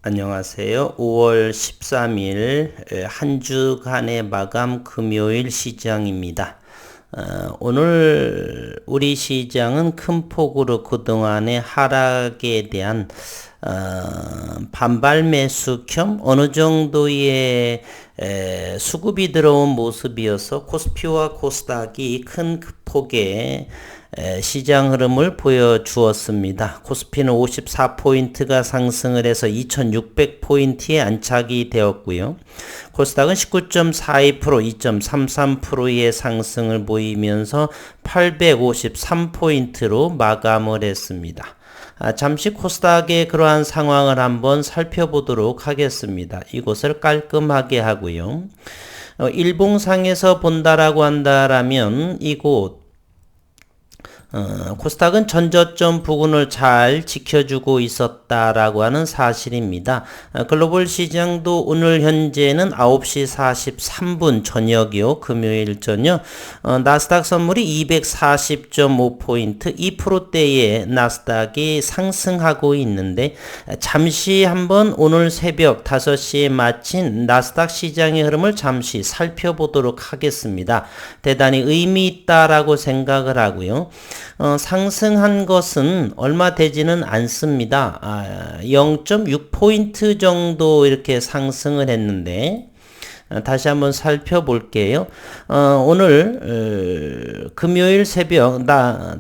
안녕하세요. 5월 13일 한 주간의 마감 금요일 시장입니다. 오늘 우리 시장은 큰 폭으로 그동안의 하락에 대한 반발 매수 겸 어느 정도의 수급이 들어온 모습이어서 코스피와 코스닥이 큰 폭의 시장 흐름을 보여주었습니다. 코스피는 54포인트가 상승을 해서 2600포인트에 안착이 되었고요. 코스닥은 19.42%, 2.33%의 상승을 보이면서 853포인트로 마감을 했습니다. 잠시 코스닥의 그러한 상황을 한번 살펴보도록 하겠습니다. 이곳을 깔끔하게 하고요. 일봉상에서 본다라고 한다라면 이곳 코스닥은 전저점 부근을 잘 지켜주고 있었다라고 하는 사실입니다. 글로벌 시장도 오늘 현재는 9시 43분 저녁이요. 금요일 저녁 나스닥 선물이 240.5포인트 2%대의 나스닥이 상승하고 있는데 잠시 한번 오늘 새벽 5시에 마친 나스닥 시장의 흐름을 잠시 살펴보도록 하겠습니다. 대단히 의미 있다라고 생각을 하고요. 상승한 것은 얼마 되지는 않습니다. 0.6포인트 정도 이렇게 상승을 했는데 다시 한번 살펴볼게요. 오늘 금요일 새벽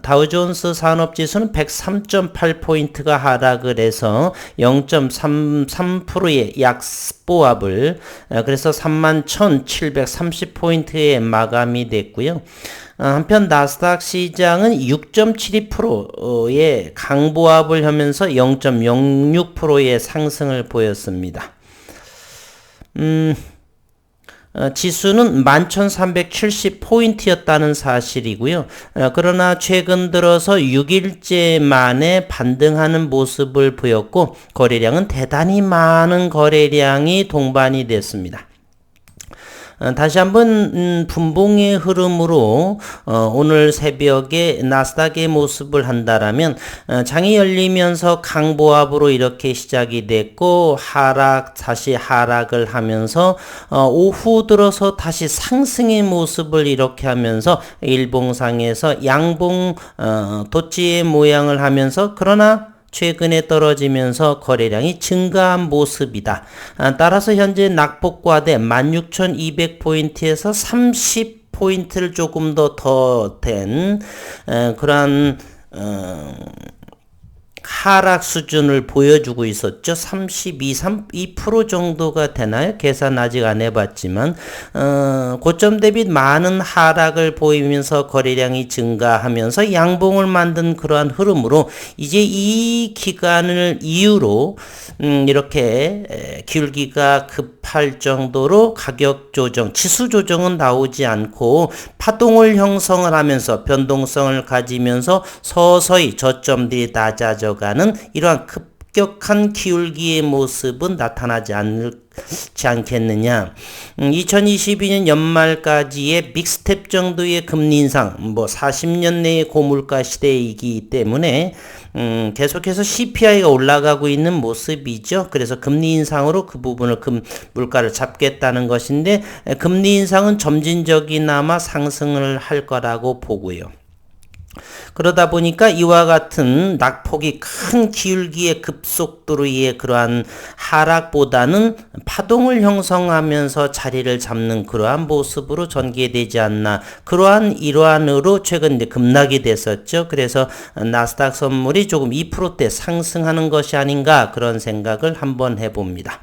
다우존스 산업지수는 103.8포인트가 하락을 해서 0.33%의 약보합을 그래서 31,730포인트에 마감이 됐고요. 한편 나스닥 시장은 6.72%의 강보합을 하면서 0.06%의 상승을 보였습니다. 지수는 11,370포인트였다는 사실이고요. 그러나 최근 들어서 6일째 만에 반등하는 모습을 보였고 거래량은 대단히 많은 거래량이 동반이 됐습니다. 다시 한번 분봉의 흐름으로 오늘 새벽에 나스닥의 모습을 한다라면 장이 열리면서 강보합으로 이렇게 시작이 됐고 다시 하락을 하면서 오후 들어서 다시 상승의 모습을 이렇게 하면서 일봉상에서 양봉 도치의 모양을 하면서 그러나 최근에 떨어지면서 거래량이 증가한 모습이다. 따라서 현재 낙폭과대 16,200포인트에서 30포인트를 조금 더 된 그러한 하락 수준을 보여주고 있었죠. 32% 정도가 되나요? 계산 아직 안 해봤지만 고점 대비 많은 하락을 보이면서 거래량이 증가하면서 양봉을 만든 그러한 흐름으로 이제 이 기간을 이유로 이렇게 기울기가 급할 정도로 가격 조정, 지수 조정은 나오지 않고 파동을 형성을 하면서 변동성을 가지면서 서서히 저점들이 낮아져 가는 이러한 급격한 기울기의 모습은 나타나지 않겠느냐. 2022년 연말까지의 빅스텝 정도의 금리 인상, 40년 내의 고물가 시대이기 때문에 계속해서 CPI가 올라가고 있는 모습이죠. 그래서 금리 인상으로 그 부분을 물가를 잡겠다는 것인데 금리 인상은 점진적이나마 상승을 할 거라고 보고요. 그러다 보니까 이와 같은 낙폭이 큰 기울기의 급속도로의 그러한 하락보다는 파동을 형성하면서 자리를 잡는 그러한 모습으로 전개되지 않나. 그러한 일환으로 최근 급락이 됐었죠. 그래서 나스닥 선물이 조금 2%대 상승하는 것이 아닌가 그런 생각을 한번 해봅니다.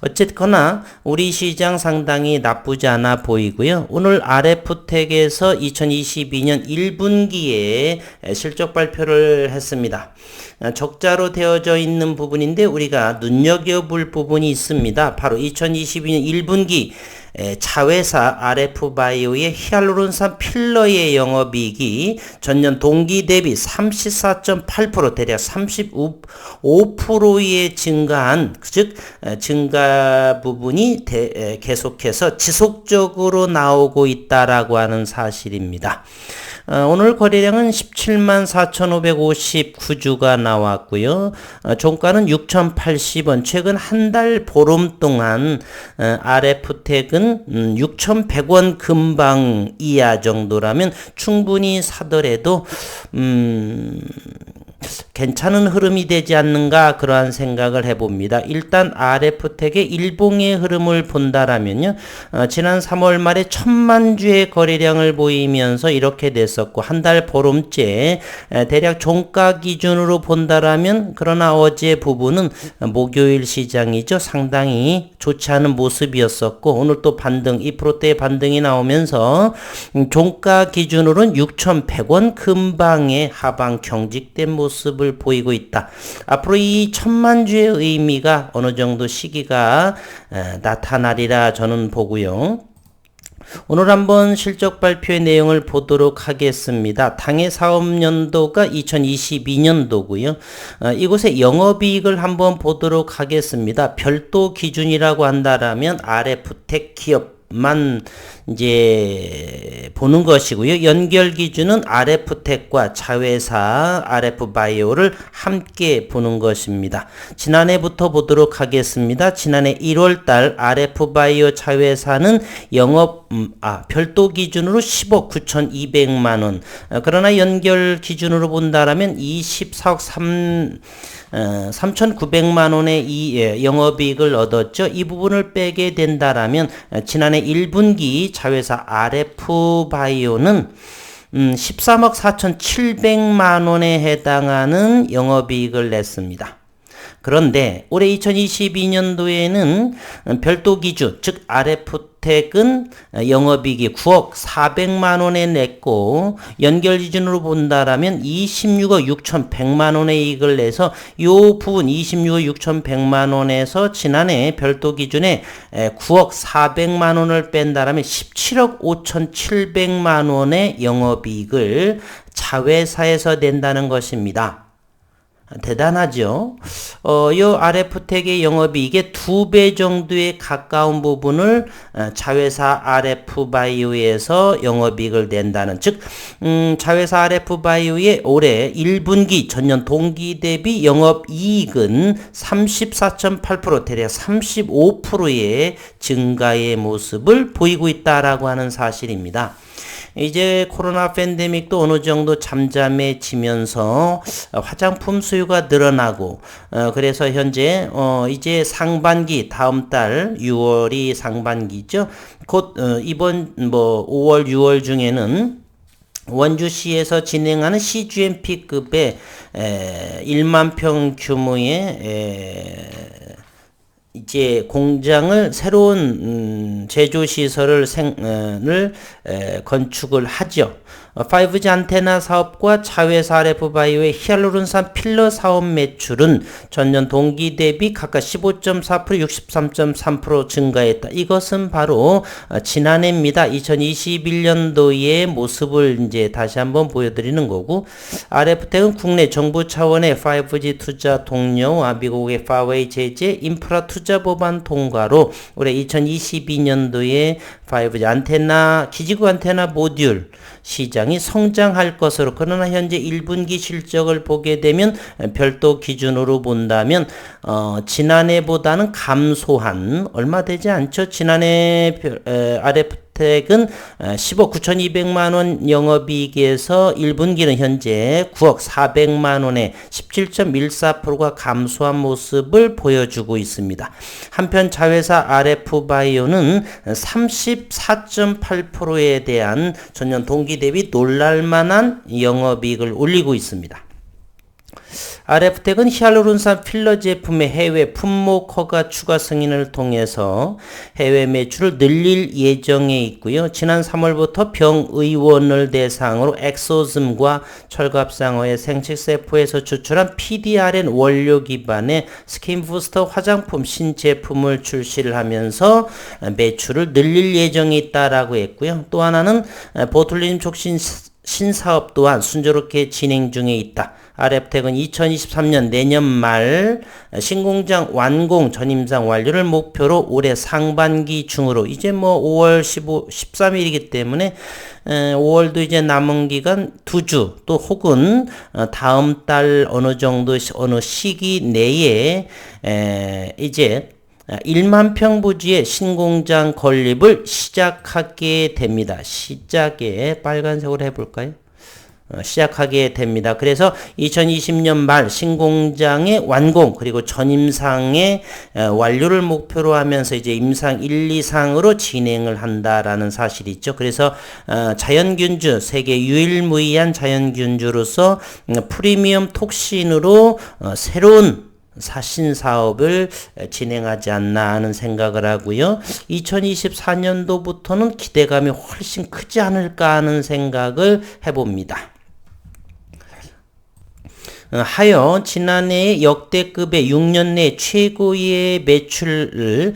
어쨌거나 우리 시장 상당히 나쁘지 않아 보이고요. 오늘 RF텍에서 2022년 1분기에 실적 발표를 했습니다. 적자로 되어져 있는 부분인데 우리가 눈여겨볼 부분이 있습니다. 바로 2022년 1분기 자회사 RF바이오의 히알루론산 필러의 영업이익이 전년 동기 대비 34.8% 대략 35%의 증가한 즉 증가 부분이 계속해서 지속적으로 나오고 있다라고 하는 사실입니다. 오늘 거래량은 17만 4,559주가 나왔고요. 종가는 6,080원. 최근 한 달 보름 동안 RF택은 6,100원 근방 이하 정도라면 충분히 사더라도 괜찮은 흐름이 되지 않는가 그러한 생각을 해봅니다. 일단 RF택의 일봉의 흐름을 본다라면요. 지난 3월 말에 1,000만 주의 거래량을 보이면서 이렇게 됐었고 한 달 보름째 대략 종가 기준으로 본다라면 그러나 어제 부분은 목요일 시장이죠. 상당히 좋지 않은 모습이었었고 오늘 또 반등 2%대의 반등이 나오면서 종가 기준으로는 6,100원 근방의 하방 경직된 모습을 보이고 있다. 앞으로 이 1,000만 주의 의미가 어느 정도 시기가 나타나리라 저는 보고요. 오늘 한번 실적 발표의 내용을 보도록 하겠습니다. 당해 사업연도가 2022년도고요. 이곳에 영업이익을 한번 보도록 하겠습니다. 별도 기준이라고 한다라면 RF택 기업만 이제 보는 것이고요. 연결 기준은 RF택과 자회사 RF바이오를 함께 보는 것입니다. 지난해부터 보도록 하겠습니다. 지난해 1월달 RF바이오 자회사는 별도 기준으로 10억 9,200만 원. 그러나 연결 기준으로 본다라면 24억 3,900만 원의 이 영업이익을 얻었죠. 이 부분을 빼게 된다라면 지난해 1분기 자회사 RF바이오는 13억 4,700만 원에 해당하는 영업이익을 냈습니다. 그런데 올해 2022년도에는 별도 기준, 즉 RF택은 영업이익이 9억 400만 원에 냈고 연결 기준으로 본다라면 26억 6,100만 원의 이익을 내서 이 부분 26억 6,100만 원에서 지난해 별도 기준에 9억 400만 원을 뺀다라면 17억 5,700만 원의 영업이익을 자회사에서 낸다는 것입니다. 대단하죠. 이 RF택의 영업이익의 2배 정도에 가까운 부분을 자회사 RF바이오에서 영업이익을 낸다는, 즉 자회사 RF바이오의 올해 1분기 전년 동기 대비 영업이익은 34.8% 대략 35%의 증가의 모습을 보이고 있다라고 하는 사실입니다. 이제 코로나 팬데믹도 어느 정도 잠잠해지면서 화장품 수요가 늘어나고 그래서 현재 이제 상반기 다음 달 6월이 상반기죠. 곧 이번 5월 6월 중에는 원주시에서 진행하는 CGMP급의 1만 평 규모의 이제 공장을 새로운 제조 시설을 건축을 하죠. 5G 안테나 사업과 자회사 RF바이오의 히알루론산 필러 사업 매출은 전년 동기 대비 각각 15.4%, 63.3% 증가했다. 이것은 바로 지난해입니다. 2021년도의 모습을 이제 다시 한번 보여드리는 거고, RF택은 국내 정부 차원의 5G 투자 독려와 미국의 파웨이 제재 인프라 투자 법안 통과로 올해 2022년도에 5G 안테나 기지국 안테나 모듈 시장이 성장할 것으로, 그러나 현재 1분기 실적을 보게 되면 별도 기준으로 본다면 지난해보다는 감소한, 얼마 되지 않죠. 지난해 RF택은 10억 9,200만 원 영업이익에서 1분기는 현재 9억 400만 원에 17.14%가 감소한 모습을 보여주고 있습니다. 한편 자회사 RF바이오는 34.8%에 대한 전년 동기 대비 놀랄만한 영업이익을 올리고 있습니다. RF택은 히알루론산 필러 제품의 해외 품목 허가 추가 승인을 통해서 해외 매출을 늘릴 예정에 있고요. 지난 3월부터 병의원을 대상으로 엑소즘과 철갑상어의 생식세포에서 추출한 PDRN 원료 기반의 스킨부스터 화장품 신제품을 출시를 하면서 매출을 늘릴 예정이 있다라고 했고요. 또 하나는 보툴린 촉신 신사업 또한 순조롭게 진행 중에 있다. RF텍은 2023년 내년 말 신공장 완공 전임상 완료를 목표로 올해 상반기 중으로 이제 뭐 5월 13일이기 때문에 5월도 이제 남은 기간 2주 또 혹은 다음 달 어느 정도 어느 시기 내에 이제 1만 평 부지의 신공장 건립을 시작하게 됩니다. 시작에 빨간색으로 해볼까요? 시작하게 됩니다. 그래서 2020년 말 신공장의 완공 그리고 전임상의 완료를 목표로 하면서 이제 임상 1, 2상으로 진행을 한다라는 사실이 있죠. 그래서 자연균주 세계 유일무이한 자연균주로서 프리미엄 톡신으로 새로운 신사업을 진행하지 않나 하는 생각을 하고요. 2024년도부터는 기대감이 훨씬 크지 않을까 하는 생각을 해봅니다. 하여 지난해 역대급의 6년 내 최고의 매출을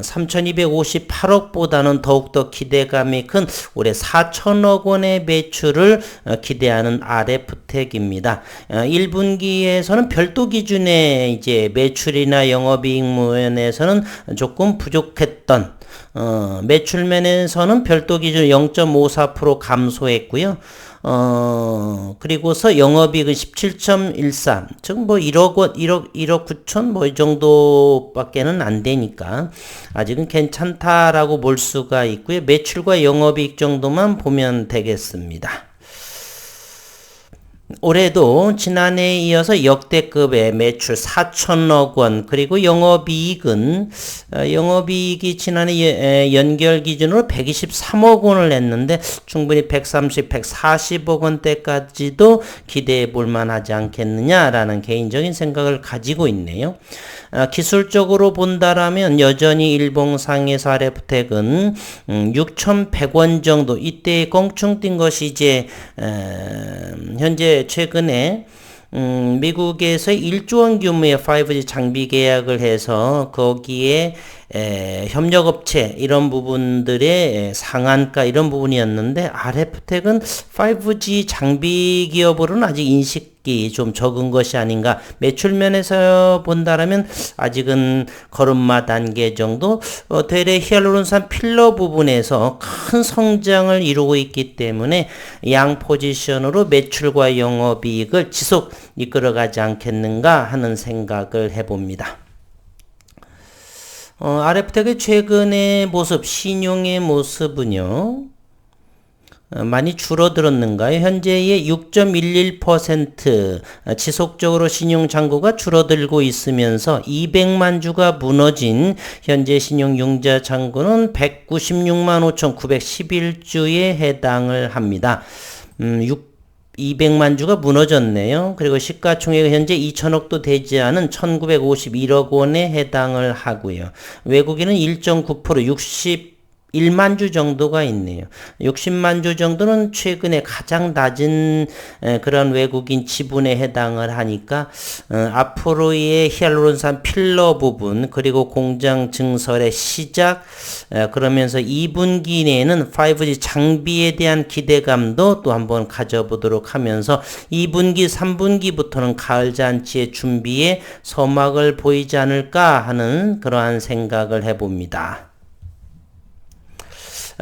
3,258억보다는 더욱더 기대감이 큰 올해 4천억 원의 매출을 기대하는 RF텍입니다. 1분기에서는 별도 기준의 이제 매출이나 영업이익 면에서는 조금 부족했던 매출면에서는 별도 기준 0.54% 감소했고요. 그리고서 영업이익은 17.13, 즉 뭐 1억 원, 1억 9천 뭐 이 정도밖에는 안 되니까 아직은 괜찮다라고 볼 수가 있고요. 매출과 영업이익 정도만 보면 되겠습니다. 올해도 지난해에 이어서 역대급의 매출 4천억 원 그리고 영업이익은 영업이익이 지난해 연결 기준으로 123억 원을 냈는데 충분히 130, 140억 원대까지도 기대해 볼 만하지 않겠느냐라는 개인적인 생각을 가지고 있네요. 기술적으로 본다라면 여전히 일봉상에서 RF텍은 6,100원 정도 이때 껑충 뛴 것이 이제 현재 최근에 미국에서 1조 원 규모의 5G 장비 계약을 해서 거기에 협력업체 이런 부분들의 상한가 이런 부분이었는데 RF텍은 5G 장비 기업으로는 아직 인식이 좀 적은 것이 아닌가. 매출면에서 본다라면 아직은 걸음마 단계 정도 되레 히알루론산 필러 부분에서 큰 성장을 이루고 있기 때문에 양 포지션으로 매출과 영업이익을 지속 이끌어가지 않겠는가 하는 생각을 해봅니다. RF텍의 최근의 모습, 신용의 모습은요, 많이 줄어들었는가요? 현재의 6.11% 지속적으로 신용 잔고가 줄어들고 있으면서 200만 주가 무너진 현재 신용 융자 잔고는 196만 5,911주에 해당을 합니다. 200만 주가 무너졌네요. 그리고 시가총액은 현재 2천억도 되지 않은 1951억 원에 해당을 하고요. 외국인은 1.9% 61만 주 정도가 있네요. 60만 주 정도는 최근에 가장 낮은 그런 외국인 지분에 해당을 하니까 앞으로의 히알루론산 필러 부분 그리고 공장 증설의 시작 그러면서 2분기 내에는 5G 장비에 대한 기대감도 또 한번 가져보도록 하면서 2분기 3분기부터는 가을 잔치의 준비에 서막을 보이지 않을까 하는 그러한 생각을 해봅니다.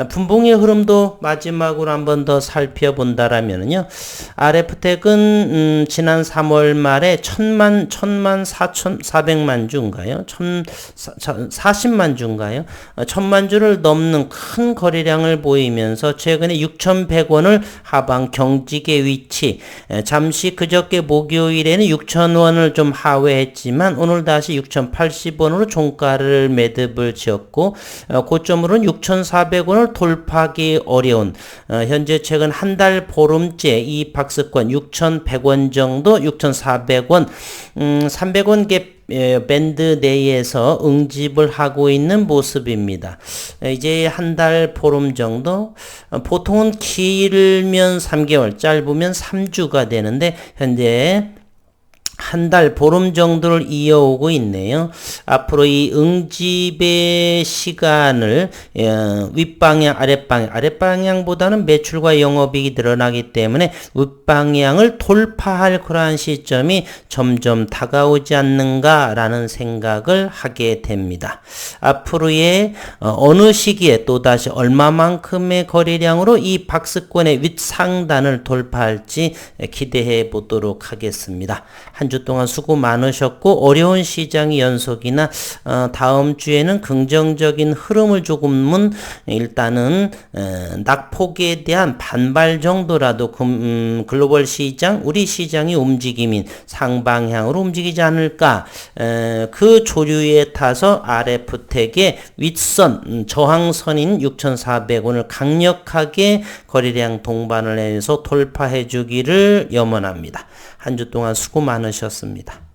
분봉의 흐름도 마지막으로 한 번 더 살펴본다라면요. RF텍은 지난 3월 말에 4,400만 주인가요? 40만 주인가요? 1,000만 주를 넘는 큰 거래량을 보이면서 최근에 6,100원을 하방 경직의 위치, 잠시 그저께 목요일에는 6,000원을 좀 하회했지만 오늘 다시 6,080원으로 종가를 매듭을 지었고 고점으로는 6,400원을 돌파하기 어려운 현재 최근 한 달 보름째 이 박스권 6,100원 정도 6,400원 300원 갭 밴드 내에서 응집을 하고 있는 모습입니다. 이제 한 달 보름 정도 보통은 길면 3개월 짧으면 3주가 되는데 현재 한 달, 보름 정도를 이어오고 있네요. 앞으로 이 응집의 시간을 윗방향, 아랫방향보다는 매출과 영업이익이 늘어나기 때문에 윗방향을 돌파할 그러한 시점이 점점 다가오지 않는가라는 생각을 하게 됩니다. 앞으로의 어느 시기에 또다시 얼마만큼의 거래량으로 이 박스권의 윗상단을 돌파할지 기대해 보도록 하겠습니다. 한 주 동안 수고 많으셨고 어려운 시장의 연속이나 다음 주에는 긍정적인 흐름을 조금은 일단은 낙폭에 대한 반발 정도라도 글로벌 시장, 우리 시장의 움직임인 상방향으로 움직이지 않을까. 그 조류에 타서 RF텍의 윗선 저항선인 6,400원을 강력하게 거래량 동반을 해서 돌파해 주기를 염원합니다. 한 주 동안 수고 많으셨습니다.